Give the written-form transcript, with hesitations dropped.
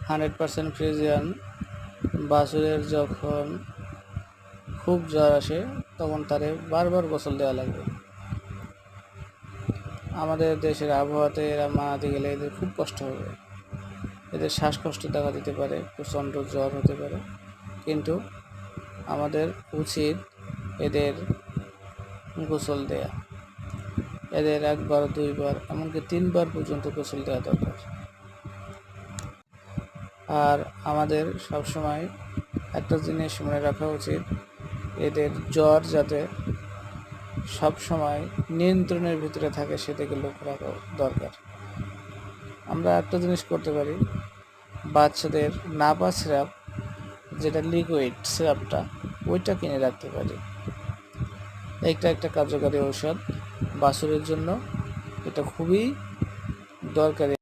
100% Friesian বাছুরের যখন খুব জ্বর আসে তখন তারে বারবার গোসল দেওয়া লাগবে। আমাদের দেশের আবহাওয়াতে এরা মানাতে গেলে এদের খুব কষ্ট হবে, এদের শ্বাসকষ্ট দেখা দিতে পারে, প্রচণ্ড জ্বর হতে পারে, কিন্তু আমাদের উচিত এদের গোসল দেয়া। এদের 1 বার 2 বার এমনকি 3 বার পর্যন্ত গোসল দেওয়া দরকার। আর আমাদের সবসময় একটা জিনিস মনে রাখা উচিত, এদের জ্বর যাতে সবসময় নিয়ন্ত্রণের ভিতরে থাকে সেদিকে লক্ষ্য রাখা দরকার। আমরা একটা জিনিস করতে পারি, বাচ্চাদের নাপা সিরাপ, যেটা লিকুইড সিরাপটা, ওইটা কিনে রাখতে পারি। একটা কার্যকারী ঔষধ বাছুরের জন্য, এটা খুবই দরকারি